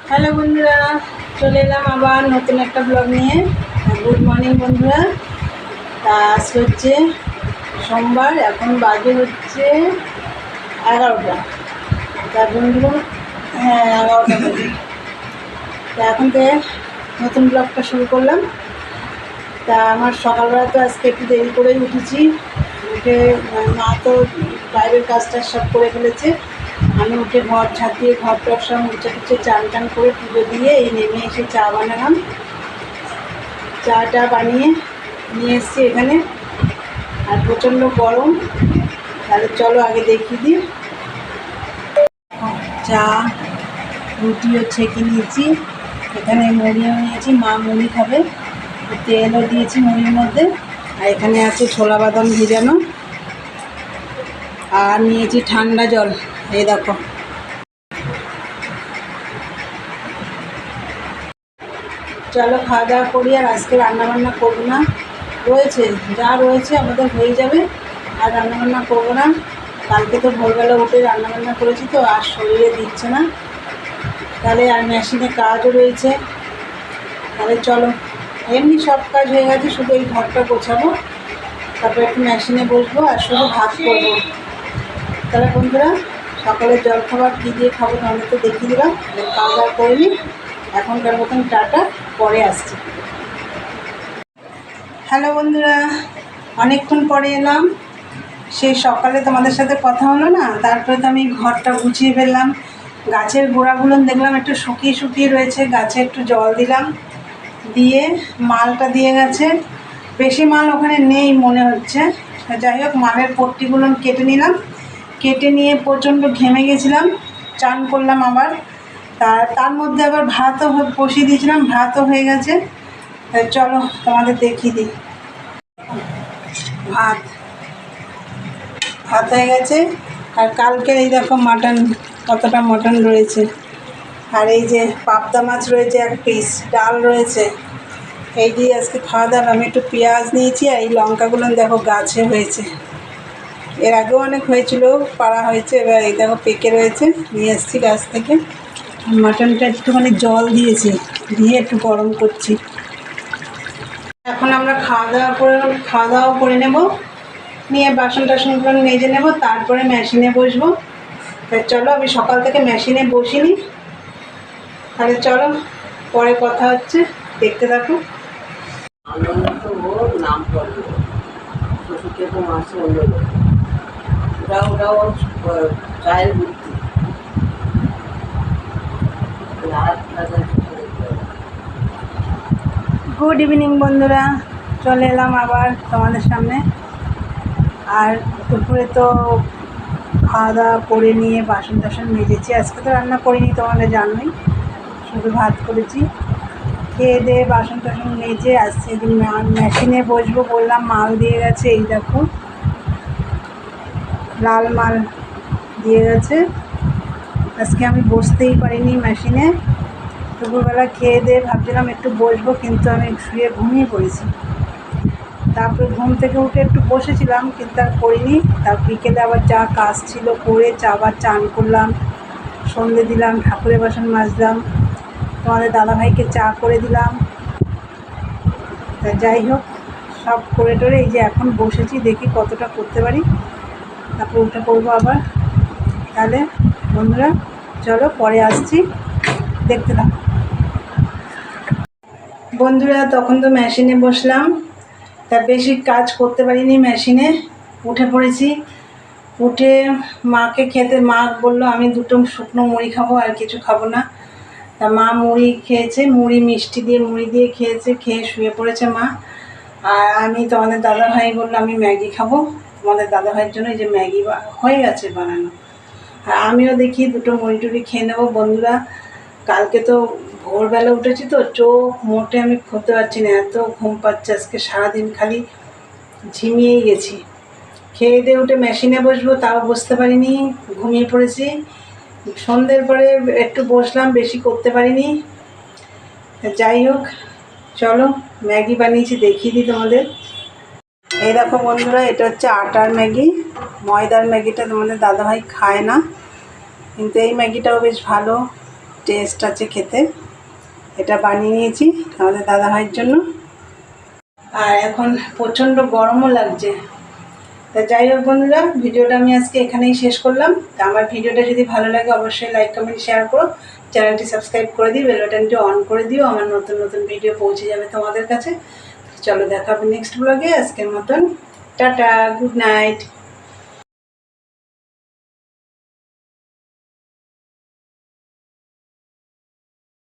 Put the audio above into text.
Hello বন্ধুরা, চলে এলাম আবার নতুন একটা ব্লগ নিয়ে। গুড মর্নিং বন্ধুরা। তা আজ হচ্ছে সোমবার, এখন বাজে হচ্ছে 11টা। তা বন্ধুরা, হ্যাঁ 11টা বাজে। তা এখন থেকে নতুন ব্লগটা শুরু করলাম। তা আমার সকালবেলা তো আজকে একটু দেরি করেই উঠেছি। উঠে মা তো বাইরের কাজটা সব করে ফেলেছে। আমি উঠে ঘর ঝাঁট দিয়ে ঘর টর সব মুছে টুছে চান টান করে পুজো দিয়ে এই নেমে এসে চা বানালাম। চাটা বানিয়ে নিয়ে এসেছি এখানে, আর প্রচণ্ড গরম। তাহলে চলো আগে দেখিয়ে দিই। চা রুটিও ছেঁকে নিয়েছি, এখানে মুড়িও নিয়েছি, মা মুড়ি খাবে, তেলও দিয়েছি মুড়ির মধ্যে। আর এখানে আছে ছোলা বাদাম ভেজানো, আর নিয়েছি ঠান্ডা জল। এই দেখো, চলো খাওয়া দাওয়া করি। আর আজকে রান্নাবান্না করবো না, রয়েছে যা রয়েছে আমাদের হয়ে যাবে, আর রান্নাবান্না করবো না। কালকে তো ভোরবেলা উঠে রান্নাবান্না করেছি, তো আর শরীরে দিচ্ছে না। তাহলে আর মেশিনে কাজও রয়েছে। তাহলে চলো, এমনি সব কাজ হয়ে গেছে, শুধু এই ঘরটা গোছাবো, তারপরে একটু মেশিনে বসবো আর শুধু ভাত করবো। তাহলে বন্ধুরা, সকালের জলখাবার কী দিয়ে খাবো তোমাদের তো দেখিয়ে দিলাম। খাওয়া দাওয়া করে নিই, এখনকার মতন টাটা, পরে আসছি। হ্যালো বন্ধুরা, অনেকক্ষণ পরে এলাম। সেই সকালে তোমাদের সাথে কথা হলো না, তারপরে তো আমি ঘরটা গুছিয়ে ফেললাম। গাছের গোড়াগুলো দেখলাম একটু শুকিয়ে শুকিয়ে রয়েছে, গাছে একটু জল দিলাম, দিয়ে মালটা দিয়ে গেছে। বেশি মাল ওখানে নেই মনে হচ্ছে। যাই হোক, মালের পট্টিগুলো কেটে নিলাম, কেটে নিয়ে প্রচণ্ড ঘেমে গেছিলাম, চান করলাম আবার। তার মধ্যে আবার ভাতও বসিয়ে দিয়েছিলাম, ভাতও হয়ে গেছে। চলো তোমাদের দেখিয়ে দিই। ভাত ভাত হয়ে গেছে। আর কালকের এই দেখো মাটন, কতটা মটন রয়েছে। আর এই যে পাবদা মাছ রয়েছে 1 পিস, ডাল রয়েছে। এই দিয়ে আজকে খাওয়া দাওয়া। আমি একটু পেঁয়াজ নিয়েছি, আর এই লঙ্কাগুলো দেখো গাছে হয়েছে, এর আগেও অনেক হয়েছিল, পাড়া হয়েছে, এবার এই দেখো পেকে রয়েছে, নিয়ে এসেছি গাছ থেকে। মাটনটা একটুখানি জল দিয়েছি, দিয়ে একটু গরম করছি। এখন আমরা খাওয়া দাওয়া করে নেব, নিয়ে বাসন টাসনগুলো মেজে নেব, তারপরে মেশিনে বসবো। তাই চলো, আমি সকাল থেকে মেশিনে বসিনি। তাহলে চলো, পরে কথা হচ্ছে, দেখতে থাকো। গুড ইভিনিং বন্ধুরা, চলে এলাম আবার তোমাদের সামনে। আর দুপুরে তো খাওয়া দাওয়া করে নিয়ে বাসন টাসন মেজেছি। আজকে তো রান্না করিনি, তোমাদের জানোই, শুধু ভাত করেছি। খেয়ে দিয়ে বাসন টাসন মেজে আসছে, মেশিনে বসবো বললাম, মাল দিয়ে গেছে। এই দেখো, লাল মাল দিয়ে গেছে। আজকে আমি বসতেই পারিনি মেশিনে। দুপুরবেলা খেয়ে দিয়ে ভাবছিলাম একটু বসবো, কিন্তু আমি শুয়ে ঘুমিয়ে পড়েছি। তারপরে ঘুম থেকে উঠে একটু বসেছিলাম, কিন্তু আর করিনি। তার বিকেলে আবার যা কাজ ছিল করে আবার চান করলাম, সন্ধে দিলাম, ঠাকুরের বাসন মাজলাম, তোমাদের দাদাভাইকে চা করে দিলাম। তা যাই হোক, সব করে টোরে এই যে এখন বসেছি, দেখি কতটা করতে পারি, তারপর উঠে পড়বো আবার। তাহলে বন্ধুরা চলো, পরে আসছি, দেখতে থাকো। বন্ধুরা, তখন তো মেশিনে বসলাম, তা বেশি কাজ করতে পারিনি। মেশিনে উঠে পড়েছি। উঠে মাকে খেতে, মা বললো আমি 2টো শুকনো মুড়ি খাবো, আর কিছু খাবো না। তা মা মুড়ি খেয়েছে, মুড়ি মিষ্টি দিয়ে মুড়ি দিয়ে খেয়েছে, খেয়ে শুয়ে পড়েছে মা। আর আমি, তোমাদের দাদাভাই বললো আমি ম্যাগি খাবো, তোমাদের দাদাভাইয়ের জন্য এই যে ম্যাগি হয়ে গেছে বানানো। আর আমিও দেখি 2টো মুড়ি টুড়ি খেয়ে নেবো। বন্ধুরা, কালকে তো ভোরবেলা উঠেছি, তো চোখ মোটে আমি খুলতে পারছি না, এত ঘুম পাচ্ছে আজকে। সারাদিন খালি ঝিমিয়েই গেছি। খেয়ে দিয়ে উঠে মেশিনে বসবো, তাও বসতে পারিনি, ঘুমিয়ে পড়েছি। সন্ধ্যের পরে একটু বসলাম, বেশি করতে পারিনি। যাই হোক, চলো ম্যাগি বানিয়েছি দেখিয়ে দিই তোমাদের। এই দেখো বন্ধুরা, এটা হচ্ছে আটার ম্যাগি। ময়দার ম্যাগিটা তোমাদের দাদাভাই খায় না, কিন্তু এই ম্যাগিটাও বেশ ভালো। টেস্ট আছে খেতে। এটা বানিয়ে নিয়েছি আমাদের দাদাভাইয়ের জন্য। আর এখন প্রচণ্ড গরমও লাগছে। তা যাই হোক বন্ধুরা, ভিডিওটা আমি আজকে এখানেই শেষ করলাম। তা আমার ভিডিওটা যদি ভালো লাগে অবশ্যই লাইক কমেন্ট শেয়ার করো, চ্যানেলটি সাবস্ক্রাইব করে দিও, বেল বাটনটি অন করে দিও, আমার নতুন নতুন ভিডিও পৌঁছে যাবে তোমাদের কাছে। চলো দেখা হবে নেক্সট ব্লগে। আজকের মতন টাটা, গুড নাইট।